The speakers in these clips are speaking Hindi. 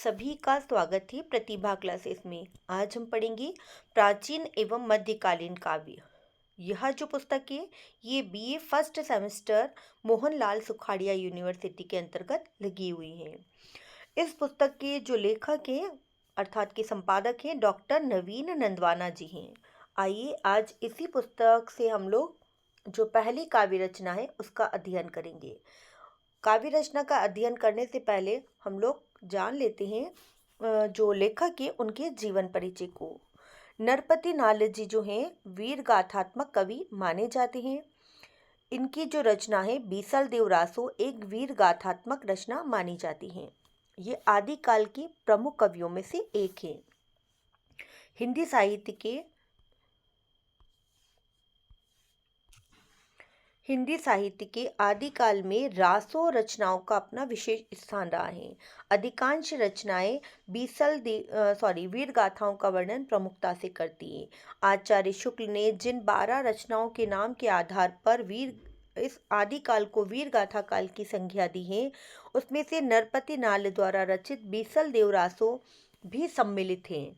सभी का स्वागत है प्रतिभा क्लासेस में। आज हम पढ़ेंगे प्राचीन एवं मध्यकालीन काव्य। यह जो पुस्तक है ये BA first semester Mohanlal Sukhadia university के अंतर्गत लगी हुई है। इस पुस्तक के जो लेखक हैं अर्थात के संपादक हैं डॉक्टर नवीन नंदवाना जी हैं। आइए आज इसी पुस्तक से हम लोग जो पहली काव्य रचना है उसका अध्ययन करेंगे। काव्य रचना का अध्ययन करने से पहले हम लोग जान लेते हैं जो लेखक है उनके जीवन परिचय को। नरपति नाल जी जो हैं वीर गाथात्मक कवि माने जाते हैं। इनकी जो रचना है बीसल देव रासो एक वीर गाथात्मक रचना मानी जाती है। ये आदिकाल के प्रमुख कवियों में से एक है। हिंदी साहित्य के आदिकाल में रासो रचनाओं का अपना विशेष स्थान रहा है। अधिकांश रचनाएं वीर गाथाओं का वर्णन प्रमुखता से करती हैं। आचार्य शुक्ल ने जिन 12 रचनाओं के नाम के आधार पर इस आदिकाल को वीर गाथा काल की संज्ञा दी है, उसमें से नरपति नाल द्वारा रचित बीसल देव रासो भी सम्मिलित हैं।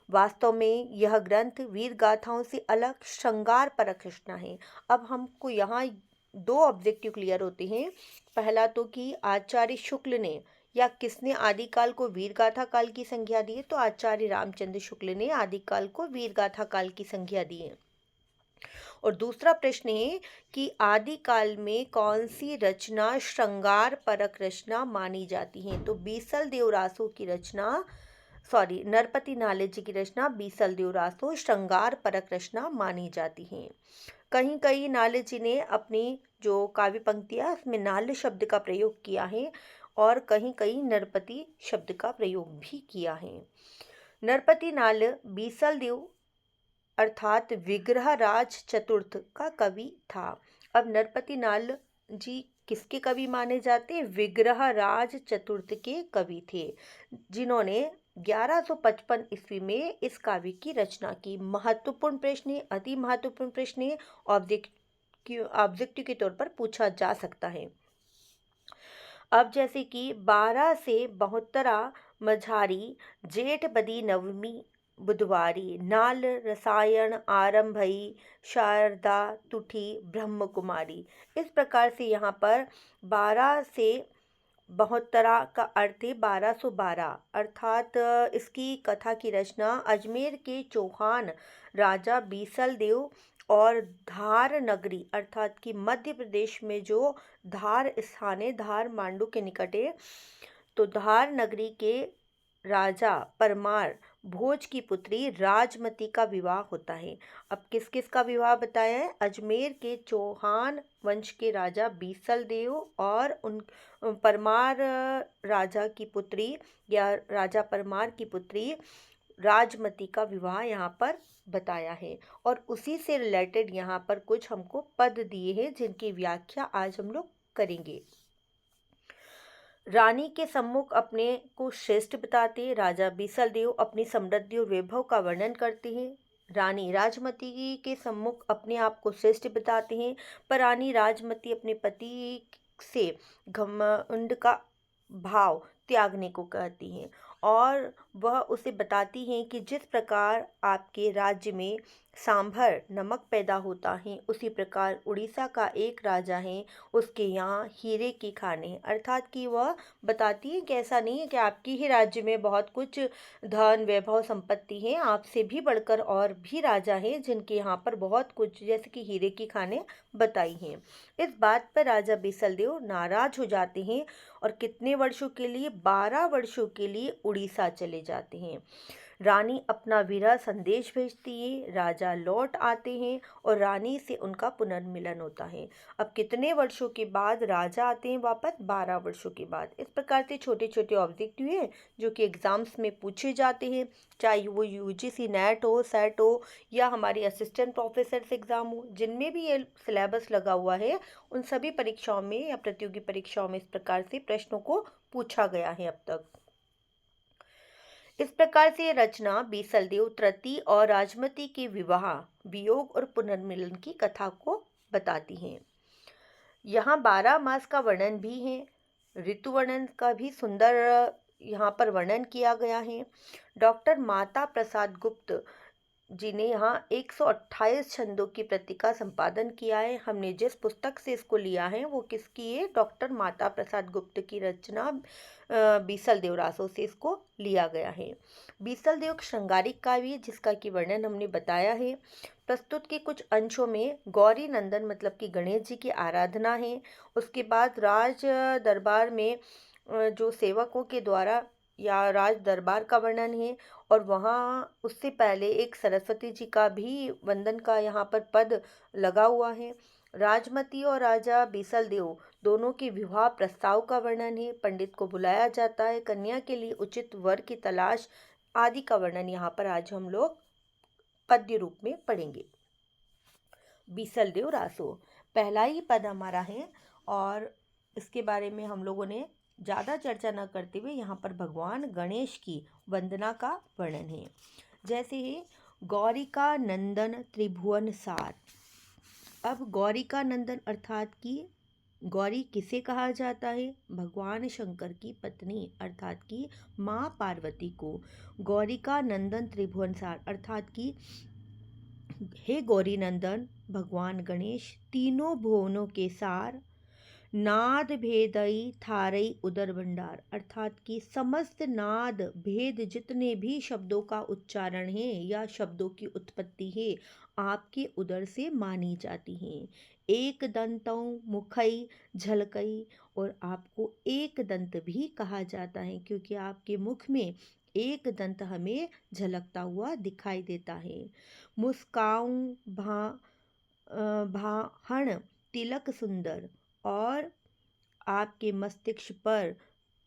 वास्तव में यह ग्रंथ वीर गाथाओं से अलग श्रृंगार परक रचना है। अब हमको यहाँ दो ऑब्जेक्टिव क्लियर होते हैं। पहला तो कि आचार्य शुक्ल ने या किसने आदिकाल को वीर गाथा काल की संज्ञा दी है, तो आचार्य रामचंद्र शुक्ल ने आदिकाल को वीर गाथा काल की संज्ञा दी है। और दूसरा प्रश्न है कि आदिकाल में कौन सी रचना श्रृंगार परक रचना मानी जाती है, तो बीसल देव रासो की रचना नरपति नाले जी की रचना बीसल देव रासो श्रृंगार परक रचना मानी जाती हैं। कहीं कहीं नाले जी ने अपनी जो काव्य पंक्तियां उसमें नाल शब्द का प्रयोग किया है और कहीं कहीं नरपति शब्द का प्रयोग भी किया है। नरपति नाल बीसल देव अर्थात विग्रह राज चतुर्थ का कवि था। अब नरपति नाल जी किसके कवि माने जाते हैं? विग्रह राज चतुर्थ के कवि थे, जिन्होंने 1155 ईस्वी में इस काव्य की रचना की। महत्वपूर्ण प्रश्न है, अति महत्वपूर्ण प्रश्न है, ऑब्जेक्टिव के तौर पर पूछा जा सकता है। अब जैसे कि 12 से 72 मझारी जेठ बदी नवमी बुधवारी नाल रसायन आरंभई शारदा तुठी ब्रह्म कुमारी। इस प्रकार से यहाँ पर 12 से 72 का अर्थ है 1212, अर्थात इसकी कथा की रचना अजमेर के चौहान राजा बीसल देव और धार नगरी अर्थात कि मध्य प्रदेश में जो धार स्थान है, धार मांडू के निकट है, तो धार नगरी के राजा परमार भोज की पुत्री राजमती का विवाह होता है। अब किस किस का विवाह बताया है? अजमेर के चौहान वंश के राजा बीसल देव और उन परमार राजा की पुत्री या राजा परमार की पुत्री राजमती का विवाह यहाँ पर बताया है। और उसी से रिलेटेड यहाँ पर कुछ हमको पद दिए हैं जिनकी व्याख्या आज हम लोग करेंगे। रानी के सम्मुख अपने को श्रेष्ठ बताते राजा बीसल देव अपनी समृद्धि और वैभव का वर्णन करते हैं। रानी राजमती के सम्मुख अपने आप को श्रेष्ठ बताते हैं, पर रानी राजमती अपने पति से घमंड का भाव त्यागने को कहती हैं और वह उसे बताती हैं कि जिस प्रकार आपके राज्य में सांभर नमक पैदा होता है, उसी प्रकार उड़ीसा का एक राजा है, उसके यहाँ हीरे की खाने हैं। अर्थात कि वह बताती है कि ऐसा नहीं है कि आपकी ही राज्य में बहुत कुछ धन वैभव संपत्ति है, आपसे भी बढ़कर और भी राजा हैं जिनके यहाँ पर बहुत कुछ जैसे कि हीरे की खाने बताई हैं। इस बात पर राजा बीसलदेव नाराज हो जाते हैं और कितने वर्षों के लिए? 12 वर्षों के लिए उड़ीसा चले जाते हैं। रानी अपना विरह संदेश भेजती है, राजा लौट आते हैं और रानी से उनका पुनर्मिलन होता है। अब कितने वर्षों के बाद राजा आते हैं वापस? 12 वर्षों के बाद। इस प्रकार से छोटे छोटे ऑब्जेक्टिव हैं जो कि एग्जाम्स में पूछे जाते हैं, चाहे वो यूजीसी नेट हो, सेट हो या हमारी असिस्टेंट प्रोफेसर एग्जाम हो, जिनमें भी ये सिलेबस लगा हुआ है उन सभी परीक्षाओं में या प्रतियोगी परीक्षाओं में इस प्रकार से प्रश्नों को पूछा गया है अब तक। इस प्रकार से रचना बीसलदेव तृतीय और राजमती के विवाह, वियोग और पुनर्मिलन की कथा को बताती हैं। यहाँ 12 मास का वर्णन भी है, ऋतु वर्णन का भी सुंदर यहाँ पर वर्णन किया गया है। डॉक्टर माता प्रसाद गुप्त जी ने यहाँ 128 छंदों की प्रति का संपादन किया है। हमने जिस पुस्तक से इसको लिया है वो किसकी है? डॉक्टर माता प्रसाद गुप्त की रचना बीसल देव रासो से इसको लिया गया है। बीसल देव श्रृंगारिक काव्य है, जिसका कि वर्णन हमने बताया है। प्रस्तुत के कुछ अंशों में गौरी नंदन मतलब कि गणेश जी की आराधना है। उसके बाद राज दरबार में जो सेवकों के द्वारा या राज दरबार का वर्णन है, और वहाँ उससे पहले एक सरस्वती जी का भी वंदन का यहाँ पर पद लगा हुआ है। राजमती और राजा बीसल देव दोनों के विवाह प्रस्ताव का वर्णन है। पंडित को बुलाया जाता है, कन्या के लिए उचित वर की तलाश आदि का वर्णन यहाँ पर आज हम लोग पद्य रूप में पढ़ेंगे। बीसल देव रासो पहला ही पद हमारा है, और इसके बारे में हम लोगों ने ज़्यादा चर्चा न करते हुए यहाँ पर भगवान गणेश की वंदना का वर्णन है। जैसे ही गौरिका नंदन त्रिभुवन सार। अब गौरिका नंदन अर्थात कि गौरी किसे कहा जाता है? भगवान शंकर की पत्नी अर्थात कि माँ पार्वती को गौरिका नंदन त्रिभुवन सार अर्थात कि हे गौरी नंदन भगवान गणेश तीनों भुवनों के सार, नाद भेदई थारई उदर भंडार अर्थात कि समस्त नाद भेद जितने भी शब्दों का उच्चारण है या शब्दों की उत्पत्ति है आपके उदर से मानी जाती हैं। एक दंतों मुखई झलकई, और आपको एक दंत भी कहा जाता है क्योंकि आपके मुख में एक दंत हमें झलकता हुआ दिखाई देता है। मुस्काऊं भाहण तिलक सुंदर, और आपके मस्तिष्क पर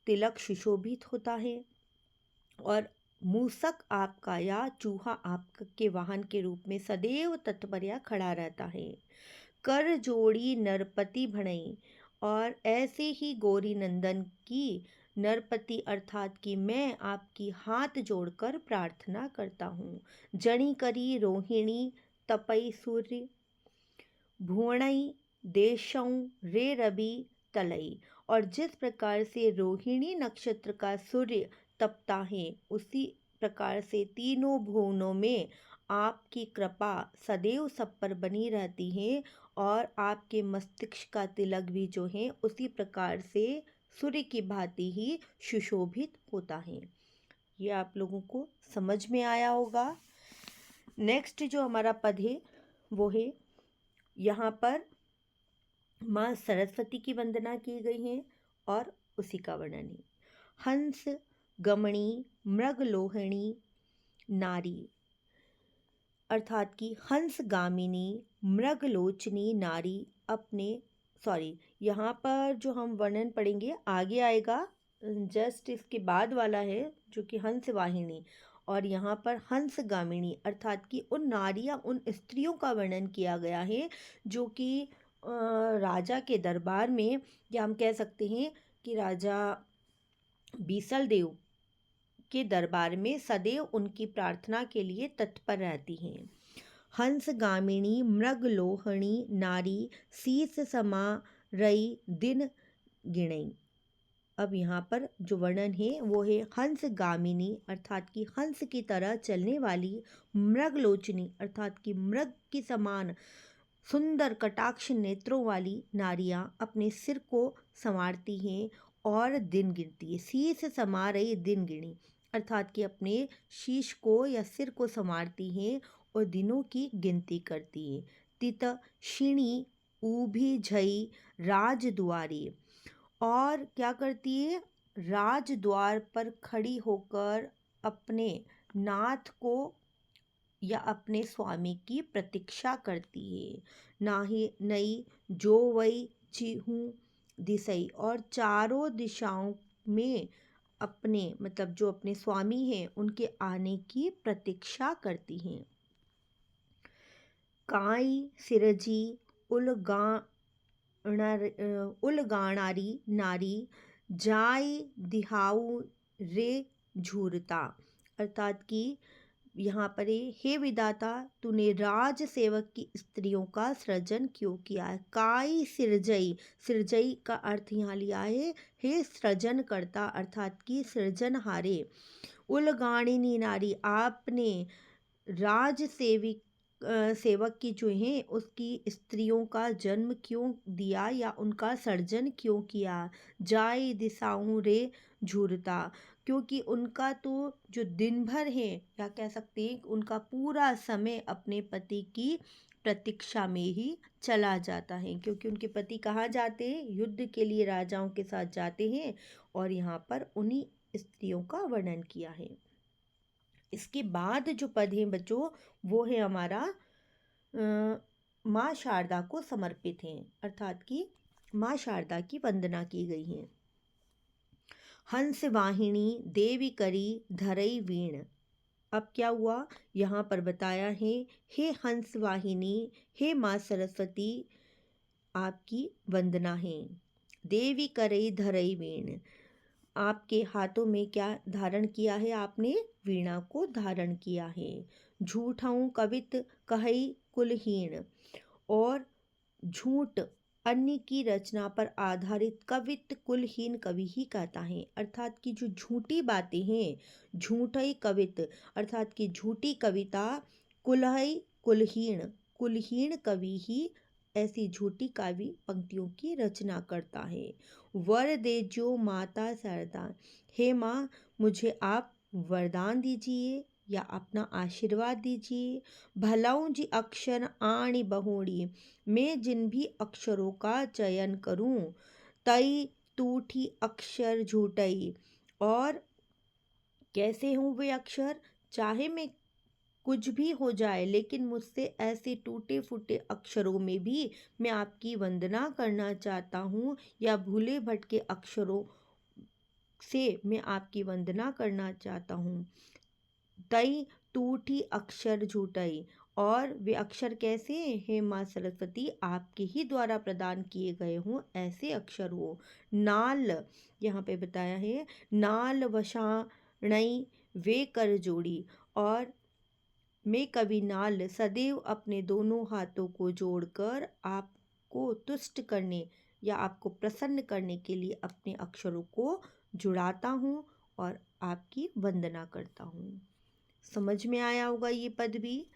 तिलक सुशोभित होता है, और मूसक आपका या चूहा आपके वाहन के रूप में सदैव तत्पर या खड़ा रहता है। कर जोड़ी नरपति भणई, और ऐसे ही गौरी नंदन की नरपति अर्थात कि मैं आपकी हाथ जोड़कर प्रार्थना करता हूँ। जणी करी रोहिणी तपई सूर्य, भुवनई देशों रे रवि तलई, और जिस प्रकार से रोहिणी नक्षत्र का सूर्य तपता है उसी प्रकार से तीनों भुवनों में आपकी कृपा सदैव सब पर बनी रहती है, और आपके मस्तिष्क का तिलक भी जो है उसी प्रकार से सूर्य की भांति ही सुशोभित होता है। ये आप लोगों को समझ में आया होगा। नेक्स्ट जो हमारा पद है वो है, यहाँ पर माँ सरस्वती की वंदना की गई है और उसी का वर्णन है। हंस गमणी मृगलोहिणी नारी अर्थात कि हंस गामिनी मृगलोचनी नारी अपने यहाँ पर जो हम वर्णन पढ़ेंगे आगे आएगा, जस्ट इसके बाद वाला है जो कि हंस वाहिनी, और यहाँ पर हंस गामिनी अर्थात कि उन नारियाँ उन स्त्रियों का वर्णन किया गया है जो कि राजा के दरबार में, या हम कह सकते हैं कि राजा बीसल देव के दरबार में सदैव उनकी प्रार्थना के लिए तत्पर रहती हैं। हंस गामिनी मृगलोहणी नारी शीस समा रई दिन गिणई। अब यहाँ पर जो वर्णन है वो है हंस गामिनी अर्थात कि हंस की तरह चलने वाली, मृगलोचनी अर्थात कि मृग की समान सुंदर कटाक्ष नेत्रों वाली नारियां अपने सिर को संवारती हैं और दिन गिनती है। शीश समा रही दिन गिनी अर्थात कि अपने शीश को या सिर को संवारती हैं और दिनों की गिनती करती है। तित शिणी ऊभी झई राजद्वारी, और क्या करती है? राजद्वार पर खड़ी होकर अपने नाथ को या अपने स्वामी की प्रतीक्षा करती है। नाही नई जो वही चिहू दिसई, और चारों दिशाओं में अपने मतलब जो अपने स्वामी हैं उनके आने की प्रतीक्षा करती हैं। काई सिरजी उलगाणारी नारी जाय दिहाऊ रे झूरता अर्थात कि यहाँ पर हे विधाता, तूने राज सेवक की स्त्रियों का सृजन क्यों किया है। काई सिरजई, सिरजई का अर्थ यहाँ लिया है हे सृजन करता, अर्थात कि सृजनहारे। उलगाणिनी नारी, आपने राज सेविक सेवक की जो है उसकी स्त्रियों का जन्म क्यों दिया या उनका सर्जन क्यों किया। जाय दिशाऊं रे झूरता, क्योंकि उनका तो जो दिन भर है या कह सकते हैं उनका पूरा समय अपने पति की प्रतीक्षा में ही चला जाता है, क्योंकि उनके पति कहाँ जाते हैं, युद्ध के लिए राजाओं के साथ जाते हैं, और यहाँ पर उन्हीं स्त्रियों का वर्णन किया है। इसके बाद जो पद है बच्चों, वो है हमारा माँ शारदा को समर्पित हैं, अर्थात कि माँ शारदा की वंदना की गई है। हंस वाहिनी देवी करी धरई वीण, अब क्या हुआ यहाँ पर बताया है, हे हंस वाहिनी, हे माँ सरस्वती, आपकी वंदना है। देवी करई धरई वीण, आपके हाथों में क्या धारण किया है, आपने वीणा को धारण किया है। झूठाऊं कवित कहई कुलहीन, और झूठ अन्य की रचना पर आधारित कवित कुलहीन कवि ही कहता है, अर्थात कि जो झूठी बातें हैं, झूठई कवित अर्थात कि झूठी कविता, कुलहई कुलहीन, कुलहीन कवि ही ऐसी झूठी काव्य पंक्तियों की रचना करता है। वर दे जो माता शारदा, हे माँ मुझे आप वरदान दीजिए या अपना आशीर्वाद दीजिए। भलाऊं जी अक्षर आणी बहुड़ी, मैं जिन भी अक्षरों का चयन करूं, तई टूठी अक्षर झूठई, और कैसे हूँ वे अक्षर, चाहे मैं कुछ भी हो जाए लेकिन मुझसे ऐसे टूटे फूटे अक्षरों में भी मैं आपकी वंदना करना चाहता हूँ, या भूले भटके अक्षरों से मैं आपकी वंदना करना चाहता हूँ। तई टूटी अक्षर झूठई, और वे अक्षर कैसे हैं माँ सरस्वती, आपके ही द्वारा प्रदान किए गए हों ऐसे अक्षर हो। नाल, यहाँ पे बताया है, नाल वशाणई वे कर जोड़ी, और मैं कवि नाल सदैव अपने दोनों हाथों को जोड़कर आपको तुष्ट करने या आपको प्रसन्न करने के लिए अपने अक्षरों को जुड़ाता हूँ और आपकी वंदना करता हूँ। समझ में आया होगा ये पद भी।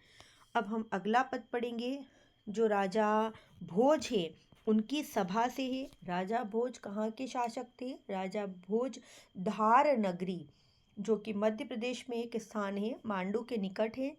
अब हम अगला पद पढ़ेंगे जो राजा भोज है उनकी सभा से है। राजा भोज कहाँ के शासक थे? राजा भोज धार नगरी, जो कि मध्य प्रदेश में एक स्थान है, मांडू के निकट है,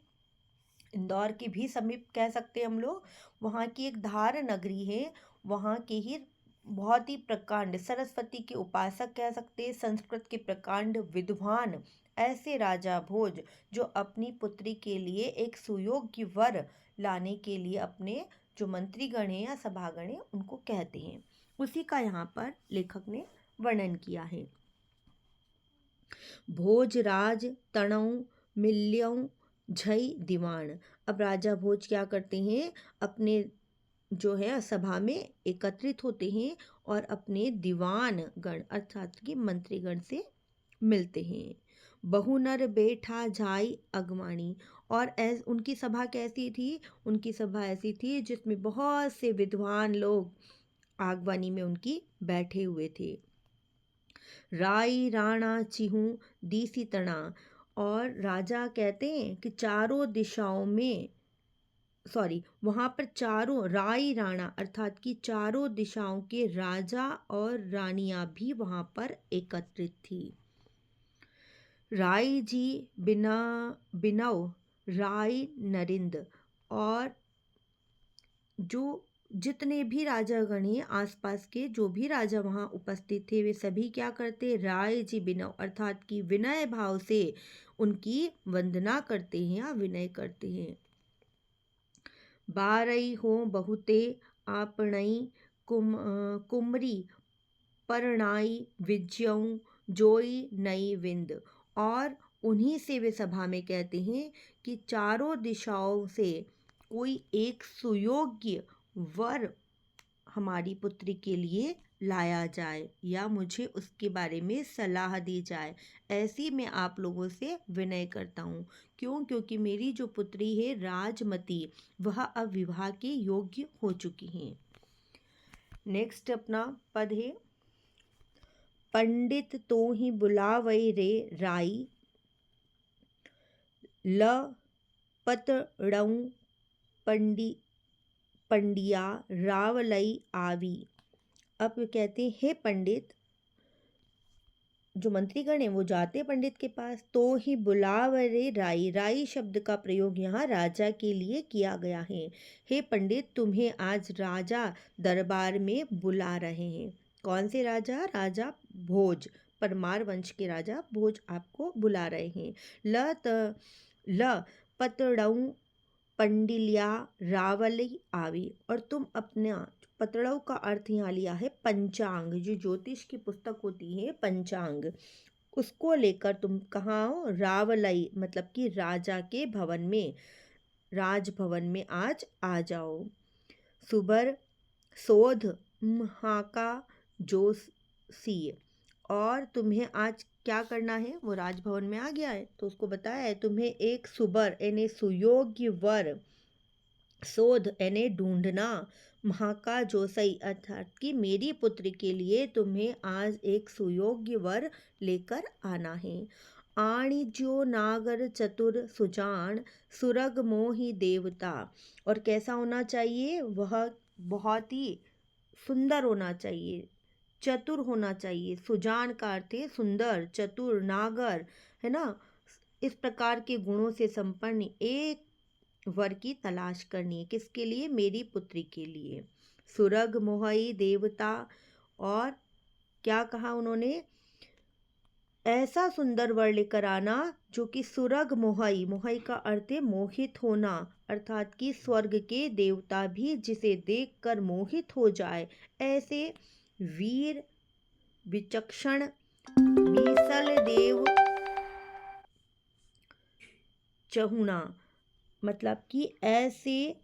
इंदौर के भी समीप कह सकते हैं हम लोग। वहाँ की एक धार नगरी है, वहाँ के ही बहुत ही प्रकांड सरस्वती के उपासक कह सकते हैं, संस्कृत के प्रकांड विद्वान ऐसे राजा भोज, जो अपनी पुत्री के लिए एक सुयोग्य वर लाने के लिए अपने जो मंत्रीगण हैं या सभागण हैं उनको कहते हैं, उसी का यहाँ पर लेखक ने वर्णन किया है। भोजराज तणऊ मिल्यऊ झई दीवान, अब राजा भोज क्या करते हैं, अपने जो है सभा में एकत्रित होते हैं और अपने दीवान गण अर्थात कि मंत्रीगण से मिलते हैं। बहुनर बैठा जाई अगवानी, और उनकी सभा कैसी थी? उनकी सभा ऐसी थी जिसमें बहुत से विद्वान लोग आगवानी में उनकी बैठे हुए थे। राई राणा चिहू दीसी तना, और राजा कहते हैं कि चारों दिशाओं में वहाँ पर चारों राई राणा अर्थात कि चारों दिशाओं के राजा और रानियां भी वहाँ पर एकत्रित थी। राय जी बिना बिनव राय नरिंद, और जो जितने भी राजागण हैं आसपास के जो भी राजा वहाँ उपस्थित थे वे सभी क्या करते, राय जी बिनव अर्थात कि विनय भाव से उनकी वंदना करते हैं या विनय करते हैं। बारई हो बहुते आपणई कुमरी परणाई विजयऊ जोई नई विंद, और उन्हीं से वे सभा में कहते हैं कि चारों दिशाओं से कोई एक सुयोग्य वर हमारी पुत्री के लिए लाया जाए या मुझे उसके बारे में सलाह दी जाए, ऐसी मैं आप लोगों से विनय करता हूँ। क्यों? क्योंकि मेरी जो पुत्री है राजमती, वह अब विवाह के योग्य हो चुकी हैं। नेक्स्ट अपना पद है, पंडित तो ही बुलावई रे राई, ल पतड़ऊ पंडिया रावलई आवी। अब कहते हैं, हे पंडित, जो मंत्रीगण हैं वो जाते हैं पंडित के पास, तो ही बुलावरे राई, राई शब्द का प्रयोग यहाँ राजा के लिए किया गया है। हे पंडित, तुम्हें आज राजा दरबार में बुला रहे हैं। कौन से राजा? राजा भोज, परमार वंश के राजा भोज आपको बुला रहे हैं। ल पतड़ऊ पंडिल्या रावली आवी, और तुम अपना, पतड़ों का अर्थ यहाँ लिया है पंचांग, जो ज्योतिष की पुस्तक होती है पंचांग, उसको लेकर तुम कहाँ हो? रावलई, मतलब कि राजा के भवन में, राजभवन में आज आ जाओ। सुबर शोध महाका जोशी, और तुम्हें आज क्या करना है? वो राजभवन में आ गया है तो उसको बताया है, तुम्हें एक सुबर यानी सुयोग्य वर, शोध यानी ढूंढना, महाका जोसई अर्थात कि मेरी पुत्री के लिए तुम्हें आज एक सुयोग्य वर लेकर आना है। आणिज्यो नागर चतुर सुजान, सुरग मोहि देवता, और कैसा होना चाहिए? वह बहुत ही सुंदर होना चाहिए, चतुर होना चाहिए। सुजान का अर्थ है सुंदर, चतुर, नागर, है ना, इस प्रकार के गुणों से संपन्न एक वर की तलाश करनी है। किसके लिए? मेरी पुत्री के लिए। सुरग मोहई देवता, और क्या कहा उन्होंने? ऐसा सुंदर वर लेकर आना जो कि सुरग मोहई, मोहई का अर्थ है मोहित होना, अर्थात कि स्वर्ग के देवता भी जिसे देखकर मोहित हो जाए, ऐसे वीर विचक्षण बीसल देव चहुना, मतलब कि ऐसे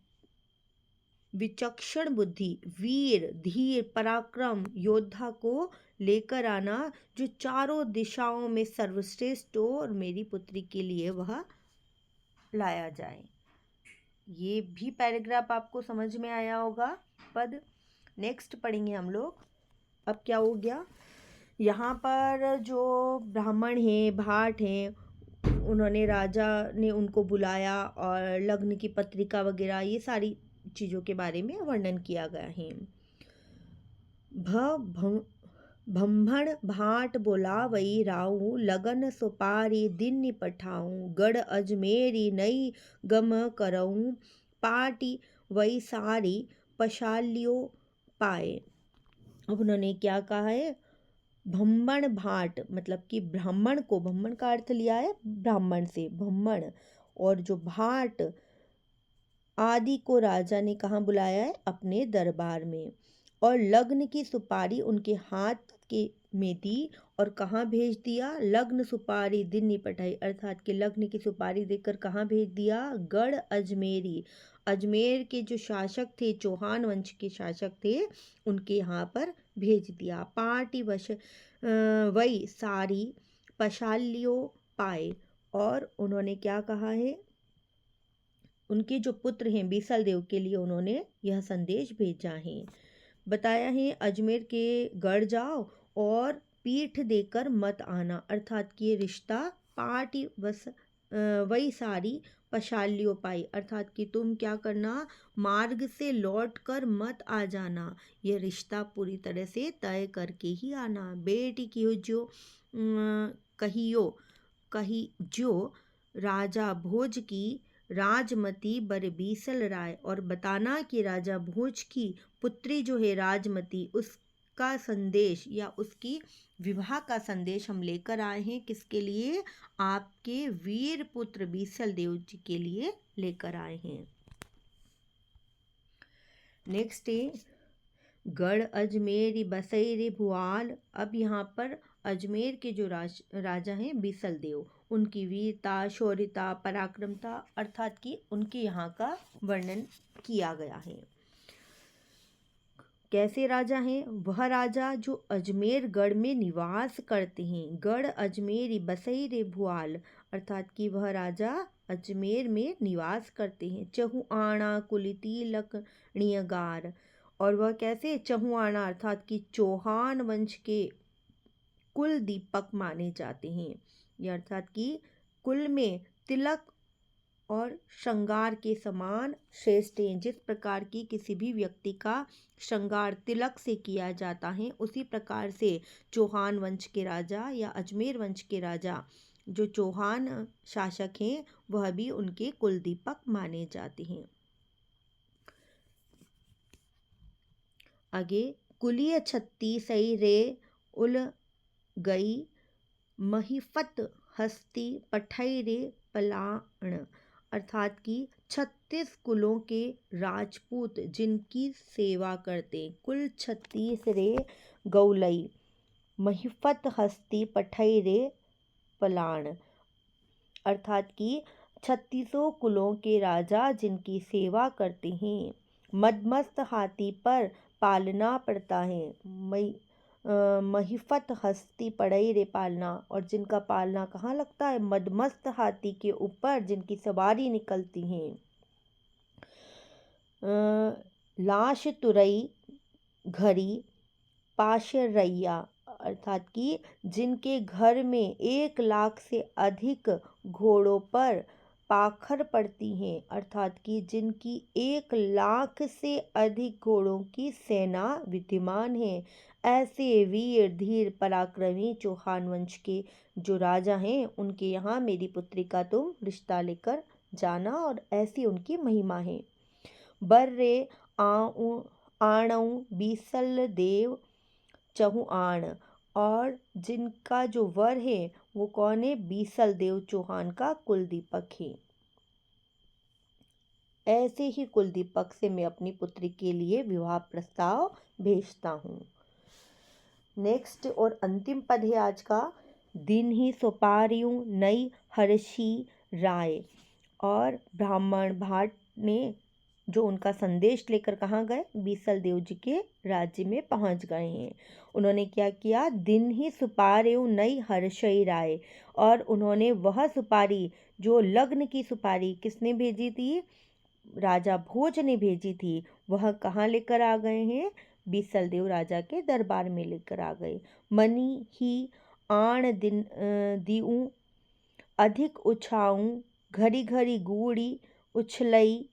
विचक्षण बुद्धि, वीर, धीर, पराक्रम योद्धा को लेकर आना जो चारों दिशाओं में सर्वश्रेष्ठ हो, और मेरी पुत्री के लिए वह लाया जाए। ये भी पैराग्राफ आपको समझ में आया होगा पद। नेक्स्ट पढ़ेंगे हम लोग। अब क्या हो गया, यहाँ पर जो ब्राह्मण हैं, भाट हैं, उन्होंने, राजा ने उनको बुलाया और लग्न की पत्रिका वगैरह ये सारी चीज़ों के बारे में वर्णन किया गया है। भम्भण भाट बोलावई राऊ, लगन सुपारी दिन पठाऊं, गढ़ अजमेरी नई गम करऊं, पाटी वही सारी पशालियो पाए। अब उन्होंने क्या कहा है? ब्राह्मण भाट, मतलब कि ब्राह्मण को, ब्राह्मण का अर्थ लिया है ब्राह्मण से, ब्राह्मण, और जो भाट आदि को राजा ने कहाँ बुलाया है? अपने दरबार में, और लग्न की सुपारी उनके हाथ के में दी, और कहाँ भेज दिया? लग्न सुपारी दिन निपटाई, अर्थात कि लग्न की सुपारी देकर कहाँ भेज दिया? गढ़ अजमेरी, अजमेर के जो शासक थे, चौहान वंश के शासक थे, उनके यहाँ पर भेज दिया। पाटी वश वही सारी पशालियों पाए, और उन्होंने क्या कहा है? उनके जो पुत्र हैं बीसल देव के लिए उन्होंने यह संदेश भेजा है। बताया है, अजमेर के गढ़ जाओ और पीठ देकर मत आना, अर्थात कि ये रिश्ता पाटी वही सारी पशालियों पाई, अर्थात कि तुम क्या करना? मार्ग से लौट कर मत आ जाना, ये रिश्ता पूरी तरह से तय करके ही आना। बेटी की जो कही जो राजा भोज की राजमती बर बीसल राय, और बताना कि राजा भोज की पुत्री जो है राजमती, उसका संदेश या उसकी विवाह का संदेश हम लेकर आए हैं। किसके लिए? आपके वीर पुत्र बीसल देव जी के लिए लेकर आए हैं। नेक्स्ट है गढ़ अजमेरी बसई भुआल। अब यहाँ पर अजमेर के जो राजा हैं बीसल देव, उनकी वीरता, शौर्यता, पराक्रमता, अर्थात कि उनके यहाँ का वर्णन किया गया है। कैसे राजा हैं? वह राजा जो अजमेर गढ़ में निवास करते हैं। गढ़ अजमेरी बसई रे भुआल, अर्थात कि वह राजा अजमेर में निवास करते हैं। चहुआणा कुलिती लकणीयगार, और वह कैसे? चहुआणा अर्थात कि चौहान वंश के कुल दीपक माने जाते हैं। ये अर्थात कि कुल में तिलक और श्रृंगार के समान श्रेष्ठ हैं। जिस प्रकार की किसी भी व्यक्ति का श्रृंगार तिलक से किया जाता है, उसी प्रकार से चौहान वंश के राजा या अजमेर वंश के राजा जो चौहान शासक हैं, वह भी उनके कुल दीपक माने जाते हैं। आगे, कुलिय छत्ती सई रे उल गई महिफत हस्ती पठई रे पलाण, अर्थात कि 36 कुलों के राजपूत जिनकी सेवा करते। कुल 36 रे गौलई महिफत हस्ती पठई रे पलाण, अर्थात कि 36 कुलों के राजा जिनकी सेवा करते हैं। मदमस्त हाथी पर पालना पड़ता है। महिफत हस्ती पड़ई रे पालना, और जिनका पालना कहाँ लगता है? मदमस्त हाथी के ऊपर जिनकी सवारी निकलती हैं। लाश तुरई घरी पाशरैया, अर्थात कि जिनके घर में 1 लाख से अधिक घोड़ों पर पाखर पड़ती हैं, अर्थात कि जिनकी 1 लाख से अधिक घोड़ों की सेना विद्यमान है। ऐसे वीर धीर पराक्रमी चौहान वंश के जो राजा हैं, उनके यहाँ मेरी पुत्री का तुम रिश्ता लेकर जाना, और ऐसी उनकी महिमा है। बर्रे आणऊ बीसल देव चहुआण, और जिनका जो वर है वो कौन है? बीसल देव चौहान का कुल दीपक है। ऐसे ही कुल दीपक से मैं अपनी पुत्री के लिए विवाह प्रस्ताव भेजता हूँ। नेक्स्ट और अंतिम पद है आज का। दिन ही सुपारियों नई हर्षी राय, और ब्राह्मण भाट ने जो उनका संदेश लेकर कहाँ गए? बीसल देव जी के राज्य में पहुँच गए हैं। उन्होंने क्या किया? दिन ही सुपारियों नई हर्षई राय, और उन्होंने वह सुपारी जो लग्न की सुपारी किसने भेजी थी? राजा भोज ने भेजी थी, वह कहाँ लेकर आ गए हैं? बीसल देव राजा के दरबार में लेकर आ गए। मनी ही आण दिन दिऊं अधिक उछाऊं घड़ी घड़ी गूड़ी उछलई,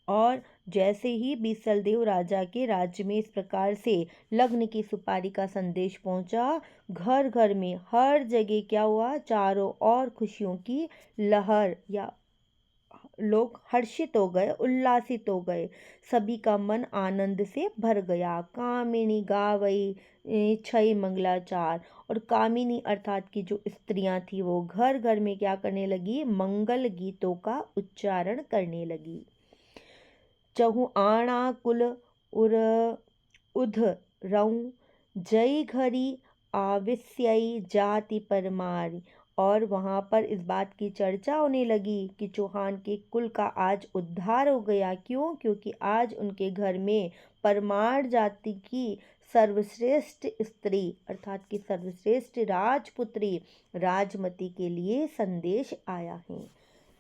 और जैसे ही बीसल देव राजा के राज्य में इस प्रकार से लग्न की सुपारी का संदेश पहुंचा, घर घर में हर जगह क्या हुआ? चारों ओर खुशियों की लहर, या लोग हर्षित हो गए, उल्लासित हो गए। सभी का मन आनंद से भर गया। कामिनी गावई छई मंगलाचार, और कामिनी अर्थात की जो स्त्रियां थी वो घर घर में क्या करने लगी? मंगल गीतों का उच्चारण करने लगी। चहुआणा कुल उर उध रऊ जय घरी आविस्यई जाति परमारी, और वहाँ पर इस बात की चर्चा होने लगी कि चौहान के कुल का आज उद्धार हो गया। क्यों? क्योंकि आज उनके घर में परमार जाति की सर्वश्रेष्ठ स्त्री अर्थात कि सर्वश्रेष्ठ राजपुत्री राजमती के लिए संदेश आया है।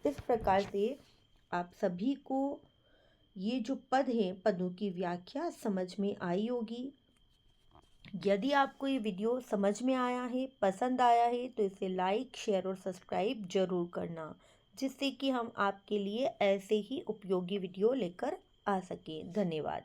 इस प्रकार से आप सभी को ये जो पद है, पदों की व्याख्या समझ में आई होगी। यदि आपको ये वीडियो समझ में आया है, पसंद आया है, तो इसे लाइक, शेयर और सब्सक्राइब जरूर करना, जिससे कि हम आपके लिए ऐसे ही उपयोगी वीडियो लेकर आ सकें। धन्यवाद।